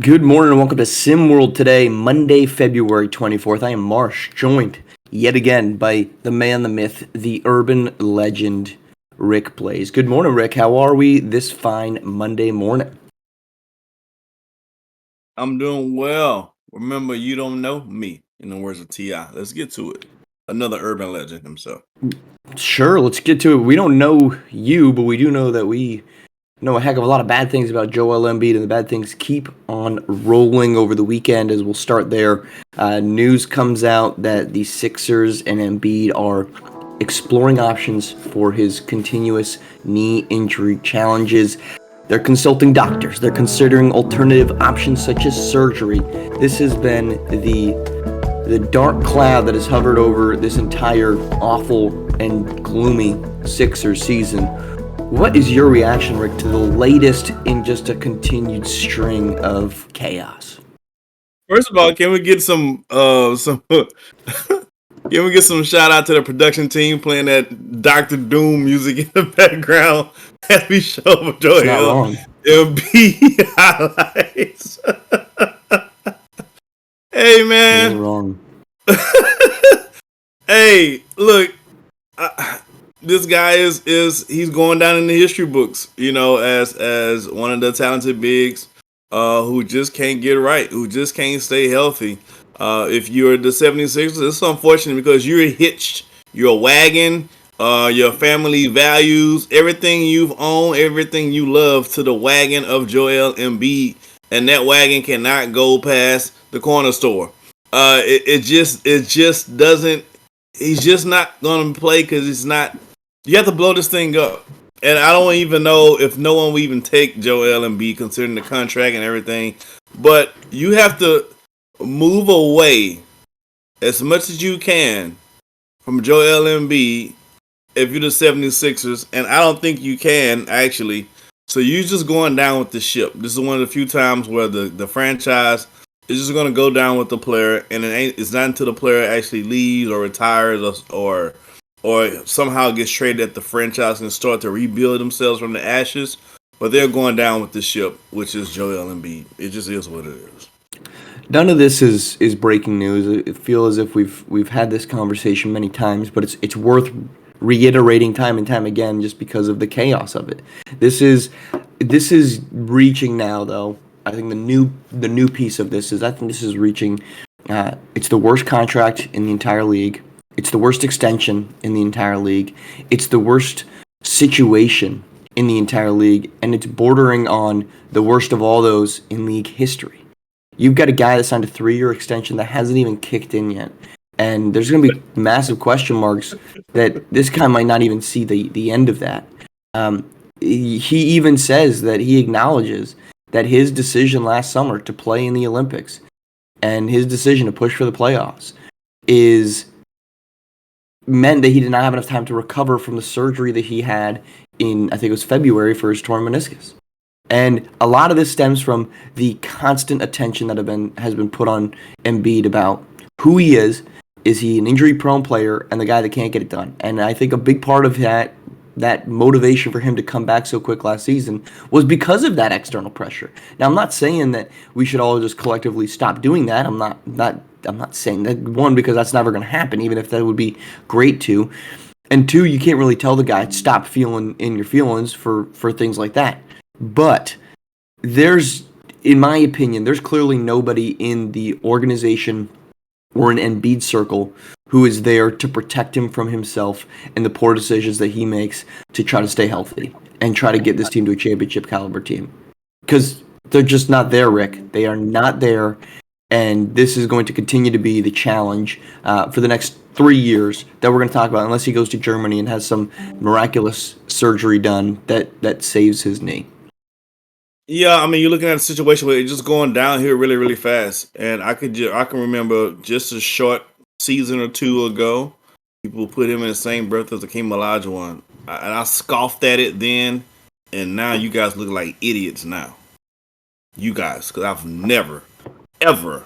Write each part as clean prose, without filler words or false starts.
Good morning and welcome to SimWorld today, Monday, February 24th. I am Marsh, joined yet again by the man, the myth, the urban legend, Rick Blaze. Good morning, Rick. How are we this fine Monday morning? I'm doing well. Remember, you don't know me, in the words of T.I. Let's get to it. Another urban legend himself. Sure, let's get to it. We don't know you, but we do know that we know a heck of a lot of bad things about Joel Embiid, and the bad things keep on rolling over the weekend. As we'll start there, news comes out that the Sixers and Embiid are exploring options for his continuous knee injury challenges. They're consulting doctors. They're considering alternative options such as surgery. This has been the dark cloud that has hovered over this entire awful and gloomy Sixers season. What is your reaction, Rick, to the latest in just a continued string of chaos? First of all, can we get some can we get some shout out to the production team playing that Dr. Doom music in the background as we show for It's not Joel wrong. Embiid highlights? Hey It man. ain't wrong. Hey, look, this guy is he's going down in the history books, as one of the talented bigs who just can't get right, who just can't stay healthy. If you're the 76ers, it's unfortunate because you're hitched, your wagon, your family values, everything you've owned, everything you love to the wagon of Joel Embiid, and that wagon cannot go past the corner store. It just doesn't. He's just not gonna play because it's not. You have to blow this thing up, and I don't even know if no one will even take Joel Embiid considering the contract and everything. But you have to move away as much as you can from Joel Embiid if you're the 76ers, and I don't think you can actually. So you're just going down with the ship. This is one of the few times where the franchise is just going to go down with the player, and it's not until the player actually leaves or retires or somehow gets traded that the franchise can start to rebuild themselves from the ashes. But they're going down with the ship, which is Joel Embiid. It just is what it is. None of this is breaking news. It feels as if we've had this conversation many times, but it's worth reiterating time and time again just because of the chaos of it. This is reaching now, though. I think the new piece of this is I think this is reaching. It's the worst contract in the entire league. It's the worst extension in the entire league. It's the worst situation in the entire league, and it's bordering on the worst of all those in league history. You've got a guy that signed a 3-year extension that hasn't even kicked in yet. And there's going to be massive question marks that this guy might not even see the end of that. He even says that he acknowledges that his decision last summer to play in the Olympics and his decision to push for the playoffs is meant that he did not have enough time to recover from the surgery that he had in, I think it was February, for his torn meniscus. And a lot of this stems from the constant attention that has been put on Embiid about who he is. Is he an injury-prone player and the guy that can't get it done? And I think a big part of that motivation for him to come back so quick last season was because of that external pressure. Now, I'm not saying that we should all just collectively stop doing that. I'm not saying that, one, because that's never going to happen, even if that would be great to. And two, you can't really tell the guy stop feeling in your feelings for things like that. But in my opinion, there's clearly nobody in the organization or an Embiid circle who is there to protect him from himself and the poor decisions that he makes to try to stay healthy and try to get this team to a championship caliber team. Because they're just not there, Rick. They are not there, and this is going to continue to be the challenge for the next 3 years that we're going to talk about, unless he goes to Germany and has some miraculous surgery done that saves his knee. Yeah, I mean, you're looking at a situation where it's just going down here really, really fast. And I can remember just a short season or two ago, people put him in the same breath as the King Olajuwon, and I scoffed at it then. And now you guys look like idiots now. You guys, because I've never, ever,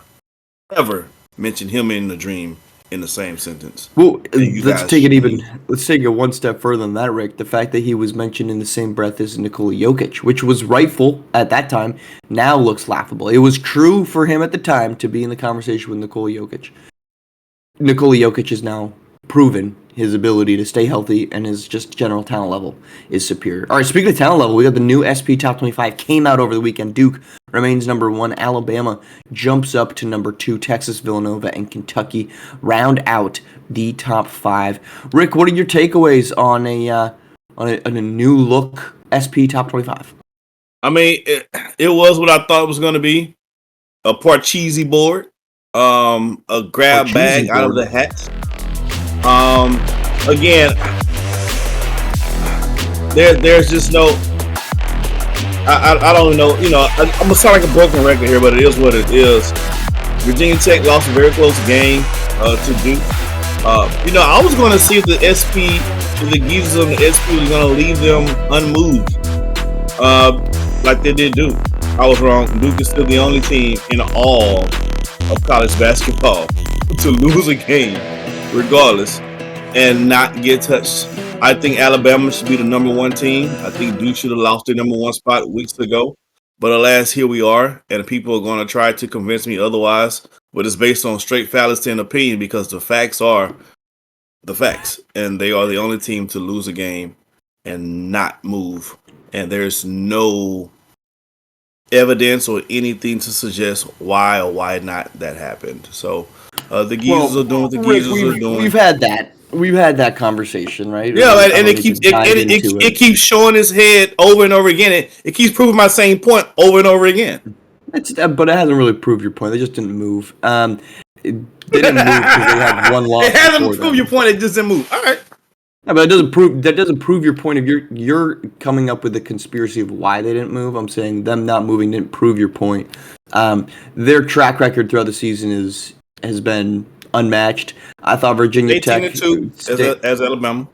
ever mentioned him in the dream in the same sentence. Well, And you let's guys take it cheated. let's take it one step further than that, Rick. The fact that he was mentioned in the same breath as Nikola Jokic, which was rightful at that time, now looks laughable. It was true for him at the time to be in the conversation with Nikola Jokic. Nikola Jokic has now proven his ability to stay healthy and his just general talent level is superior. All right, speaking of talent level, we got the new SP Top 25 came out over the weekend. Duke remains number 1. Alabama jumps up to number 2. Texas, Villanova, and Kentucky round out the top 5. Rick, what are your takeaways on a new look SP Top 25? I mean, it was what I thought it was going to be. A Parcheesi board, a grab bag Cheesy out of board. the hat. Again, there's just no. I don't know. You know, I'm gonna sound like a broken record here, but it is what it is. Virginia Tech lost a very close game to Duke. You know, I was going to see if the SP, if the geezers on the SP was going to leave them unmoved, like they did Duke. I was wrong. Duke is still the only team in all of college basketball to lose a game, regardless, and not get touched. I think Alabama should be the number 1 team. I think Duke should have lost their number 1 spot weeks ago. But alas, here we are, and people are going to try to convince me otherwise. But it's based on straight fallacy and opinion because the facts are the facts, and they are the only team to lose a game and not move. And there's no evidence or anything to suggest why or why not that happened. So the geezers are doing what the Rick, geezers are doing. we've had that. We've had that conversation, right? Yeah, I and don't it need keeps to dive into it keeps showing its head over and over again. It keeps proving my same point over and over again. But it hasn't really proved your point. They just didn't move. They didn't move because they had one loss. It hasn't before proved them. your point. It just didn't move. All right. Yeah, but that doesn't prove your point. If you're coming up with a conspiracy of why they didn't move, I'm saying them not moving didn't prove your point. Their track record throughout the season has been unmatched. I thought Virginia Tech 18-2 as Alabama.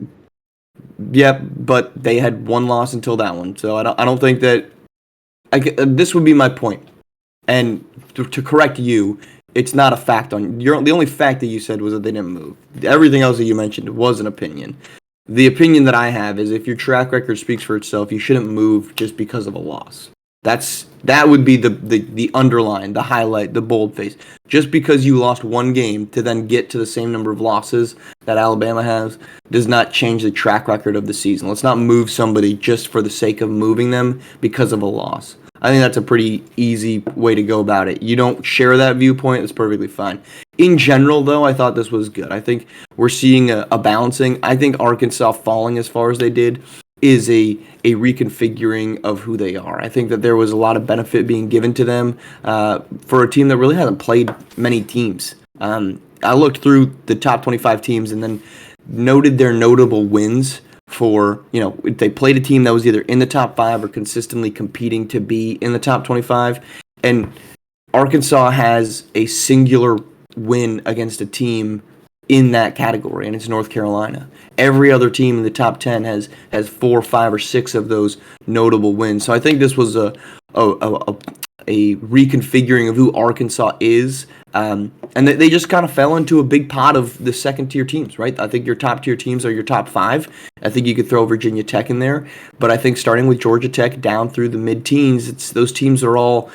Yep, but they had one loss until that one. So I don't think that this would be my point. And to correct you, it's not a fact on the only fact that you said was that they didn't move. Everything else that you mentioned was an opinion. The opinion that I have is if your track record speaks for itself, you shouldn't move just because of a loss. That would be the underline, the highlight, the boldface. Just because you lost one game to then get to the same number of losses that Alabama has does not change the track record of the season. Let's not move somebody just for the sake of moving them because of a loss. I think that's a pretty easy way to go about it. You don't share that viewpoint, that's perfectly fine. In general, though, I thought this was good. I think we're seeing a balancing. I think Arkansas falling as far as they did is a reconfiguring of who they are. I think that there was a lot of benefit being given to them for a team that really hasn't played many teams. I looked through the top 25 teams and then noted their notable wins for, they played a team that was either in the top 5 or consistently competing to be in the top 25. And Arkansas has a singular win against a team in that category, and it's North Carolina. Every other team in the top 10 has 4, 5, or 6 of those notable wins. So I think this was a reconfiguring of who Arkansas is, and they just kind of fell into a big pot of the second-tier teams, right? I think your top-tier teams are your top 5. I think you could throw Virginia Tech in there, but I think starting with Georgia Tech down through the mid-teens, those teams are all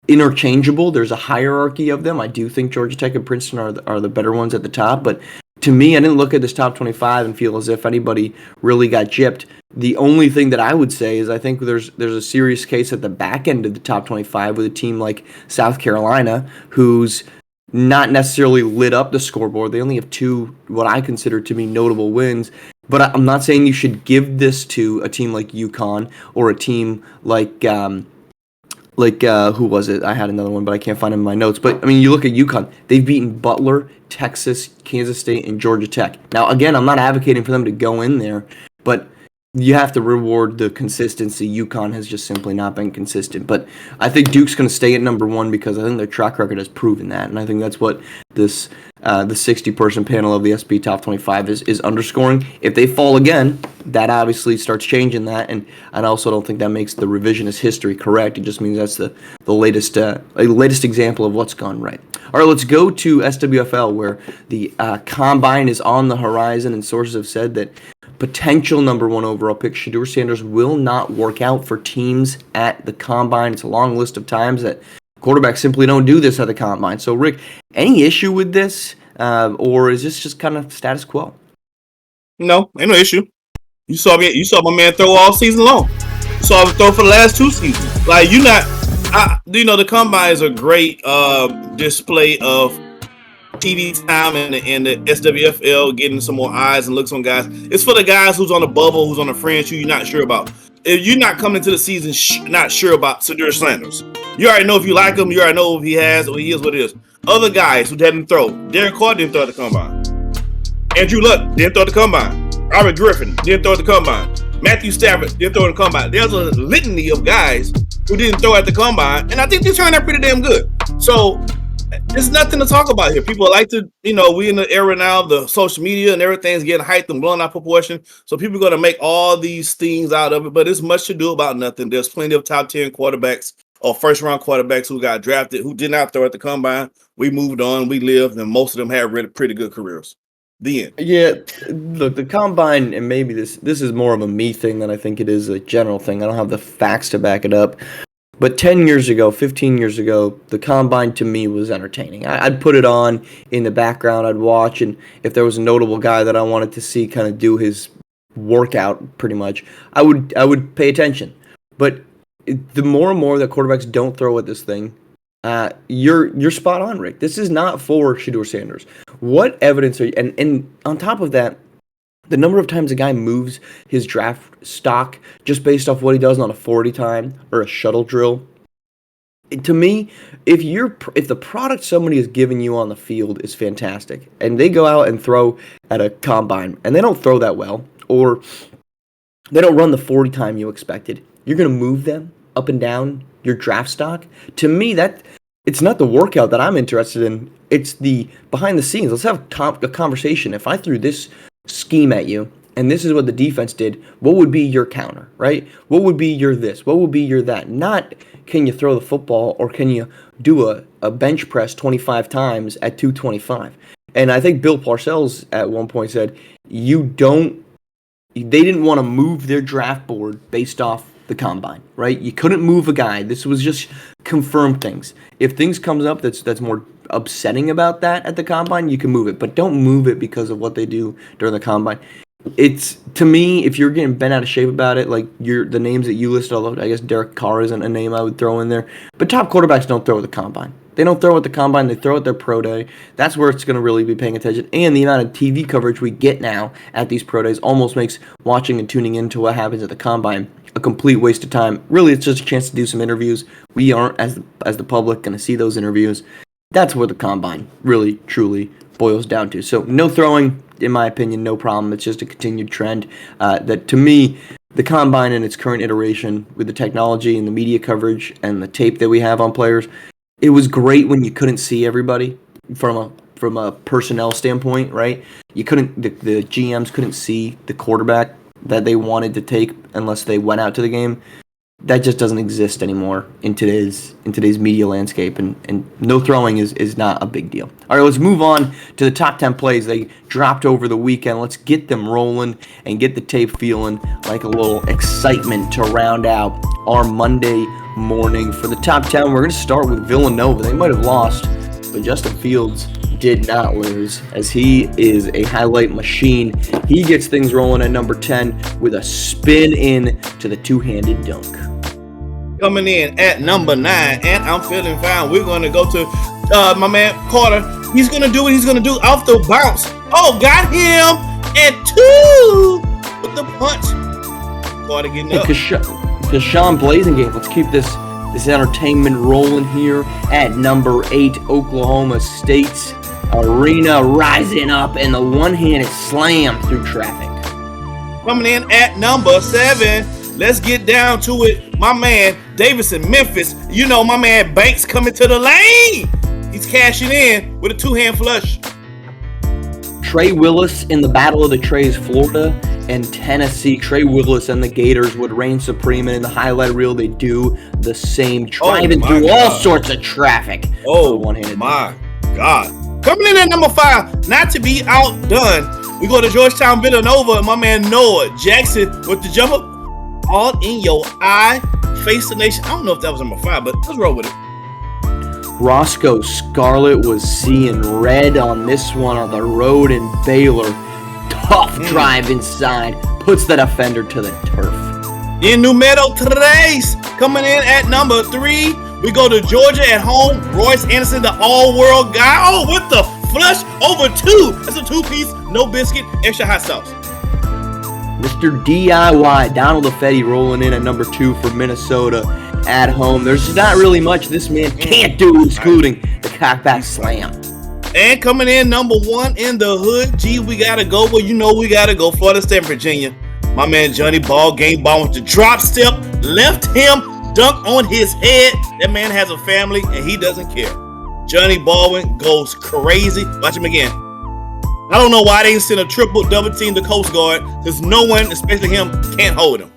interchangeable. There's a hierarchy of them. I do think Georgia Tech and Princeton are the better ones at the top, but to me, I didn't look at this top 25 and feel as if anybody really got gypped. The only thing that I would say is I think there's a serious case at the back end of the top 25 with a team like South Carolina, who's not necessarily lit up the scoreboard. They only have 2 what I consider to be notable wins. But I'm not saying you should give this to a team like UConn or a team like who was it? I had another one, but I can't find it in my notes. But, I mean, you look at UConn. They've beaten Butler, Texas, Kansas State, and Georgia Tech. Now, again, I'm not advocating for them to go in there, but you have to reward the consistency. UConn has just simply not been consistent. But I think Duke's going to stay at number one because I think their track record has proven that. And I think that's what this the 60-person panel of the SP Top 25 is underscoring. If they fall again, that obviously starts changing that. And I also don't think that makes the revisionist history correct. It just means that's the latest example of what's gone right. All right, let's go to SWFL, where the Combine is on the horizon, and sources have said that potential number one overall pick Shedeur Sanders will not work out for teams at the Combine. It's a long list of times that quarterbacks simply don't do this at the Combine. So, Rick, any issue with this, or is this just kind of status quo? No, ain't no issue. You saw my man throw all season long. You saw him throw for the last 2 seasons. Like, the Combine is a great display of TV time and the SWFL getting some more eyes and looks on guys. It's for the guys who's on the bubble, who's on the fringe, who you're not sure about. If you're not coming into the season not sure about Shedeur Sanders, you already know if you like him. You already know if he has or he is what it is. Other guys who didn't throw. Derek Carr didn't throw at the Combine. Andrew Luck didn't throw at the Combine. Robert Griffin didn't throw at the Combine. Matthew Stafford didn't throw at the Combine. There's a litany of guys who didn't throw at the Combine, and I think they turned out pretty damn good. So there's nothing to talk about here. People like to, we in the era now of the social media and everything's getting hyped and blown out of proportion. So people are going to make all these things out of it, but it's much to do about nothing. There's plenty of top 10 quarterbacks or first round quarterbacks who got drafted, who did not throw at the Combine. We moved on, we lived, and most of them had really pretty good careers. The end. Yeah, look, the Combine, and maybe this is more of a me thing than I think it is a general thing. I don't have the facts to back it up. But 10 years ago, 15 years ago, the Combine to me was entertaining. I'd put it on in the background, I'd watch, and if there was a notable guy that I wanted to see kind of do his workout pretty much, I would pay attention. But the more and more that quarterbacks don't throw at this thing, you're spot on, Rick. This is not for Shedeur Sanders. What evidence are you, and on top of that, the number of times a guy moves his draft stock just based off what he does on a 40 time or a shuttle drill. To me, if the product somebody is giving you on the field is fantastic, and they go out and throw at a Combine and they don't throw that well, or they don't run the 40 time you expected, you're going to move them up and down your draft stock. To me, it's not the workout that I'm interested in. It's the behind the scenes. Let's have a conversation. If I threw this scheme at you, and this is what the defense did, what would be your counter, right? What would be your this? What would be your that? Not can you throw the football or can you do a bench press 25 times at 225? And I think Bill Parcells at one point said, they didn't want to move their draft board based off the Combine, right? You couldn't move a guy. This was just confirm things. If things comes up that's more upsetting about that at the Combine, you can move it, but don't move it because of what they do during the Combine. It's, to me, if you're getting bent out of shape about it, like the names that you listed, although I guess Derek Carr isn't a name I would throw in there, but top quarterbacks don't throw at the Combine. They don't throw at the Combine, they throw at their pro day. That's where it's going to really be paying attention. And the amount of TV coverage we get now at these pro days almost makes watching and tuning into what happens at the Combine a complete waste of time. Really, it's just a chance to do some interviews. We aren't, as the public, going to see those interviews. That's what the Combine really, truly boils down to. So no throwing, in my opinion, no problem. It's just a continued trend that, to me, the Combine in its current iteration with the technology and the media coverage and the tape that we have on players, it was great when you couldn't see everybody from a personnel standpoint, right? You couldn't, the GMs couldn't see the quarterback that they wanted to take unless they went out to the game. That just doesn't exist anymore in today's media landscape, and no throwing is not a big deal. All right, let's move on to the top 10 plays they dropped over the weekend. Let's get them rolling and get the tape feeling like a little excitement to round out our Monday morning. For the top 10, we're going to start with Villanova. They might have lost, but Justin Fields did not lose, as he is a highlight machine. He gets things rolling at number 10 with a spin in to the two-handed dunk. Coming in at number 9, and I'm feeling fine. We're going to go to my man Carter. He's going to do what he's going to do off the bounce. Oh, got him at 2 with the punch. Carter getting up. Kashawn Blasingame. Let's keep this entertainment rolling here at number 8, Oklahoma State's Arena rising up, and the one-handed slam through traffic. Coming in at number 7. Let's get down to it. My man, Davidson, Memphis. You know, my man Banks coming to the lane. He's cashing in with a 2-hand flush. Trey Willis in the Battle of the Treys, Florida and Tennessee. Trey Willis and the Gators would reign supreme, and in the highlight reel, they do the same, driving through all sorts of traffic. Oh, my God. Coming in at number 5, not to be outdone, we go to Georgetown, Villanova, and my man Noah Jackson with the jumper. All in your eye, face the nation. I don't know if that was number 5, but let's roll with it. Roscoe Scarlett was seeing red on this one on the road in Baylor. Tough drive inside, puts the defender to the turf. In Numero Tres, coming in at number 3, we go to Georgia at home. Royce Anderson, the all-world guy. Oh, with the flush over 2. That's a 2-piece, no biscuit, extra hot sauce. Mr. DIY, Donald Effetti rolling in at number 2 for Minnesota at home. There's not really much this man can't do, excluding the cockback slam. And coming in number 1 in the hood, gee, we gotta go. Well, you know we gotta go. Florida State, Virginia. My man Johnny Ball, game ball with the drop step, left him, dunk on his head. That man has a family and he doesn't care. Johnny Baldwin goes crazy. Watch him again. I don't know why they didn't send a triple double team to Coast Guard, because no one, especially him, can't hold him.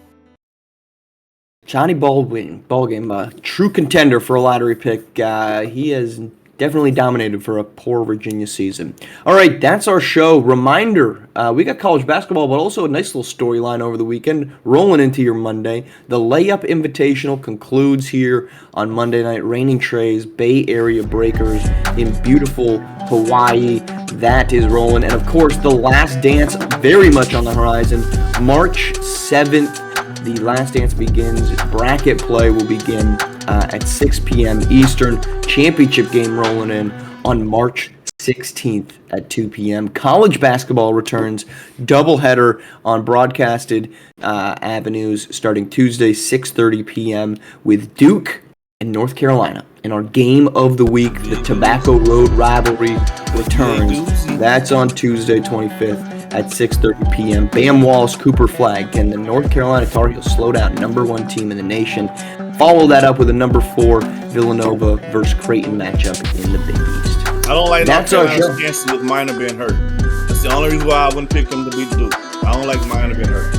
Johnny Baldwin, ballgame, true contender for a lottery pick. He has definitely dominated for a poor Virginia season. All right, that's our show. Reminder, we got college basketball, but also a nice little storyline over the weekend rolling into your Monday. The Layup Invitational concludes here on Monday night. Reigning Treys, Bay Area Breakers in beautiful Hawaii. That is rolling. And, of course, The Last Dance very much on the horizon. March 7th, The Last Dance begins. Bracket play will begin at 6 p.m. Eastern. Championship game rolling in on March 16th at 2 p.m. College basketball returns. Doubleheader on broadcasted avenues starting Tuesday, 6:30 p.m. with Duke and North Carolina. In our game of the week, the Tobacco Road rivalry returns. That's on Tuesday, 25th at 6:30 p.m. Bam Wallace, Cooper Flag. Can the North Carolina Tar Heels slow down number 1 team in the nation? Follow that up with a number 4 Villanova versus Creighton matchup in the Big East. I don't like North Carolina's chances with Minor being hurt. That's the only reason why I wouldn't pick them to beat Duke. I don't like Minor being hurt.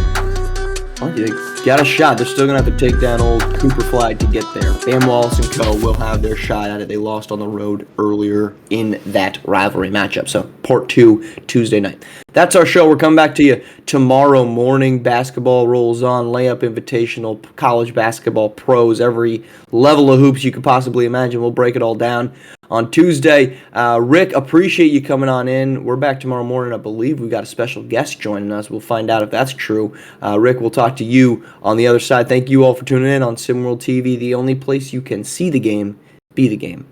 Well, they got a shot. They're still going to have to take down old Cooper Flag to get there. Bam Wallace and co. will have their shot at it. They lost on the road earlier in that rivalry matchup. So, part 2, Tuesday night. That's our show. We're coming back to you tomorrow morning. Basketball rolls on. Layup Invitational, college basketball, pros, every level of hoops you could possibly imagine. We'll break it all down on Tuesday. Rick, appreciate you coming on in. We're back tomorrow morning. I believe we've got a special guest joining us. We'll find out if that's true. Rick, we'll talk to you on the other side. Thank you all for tuning in on SimWorld TV, the only place you can see the game, be the game.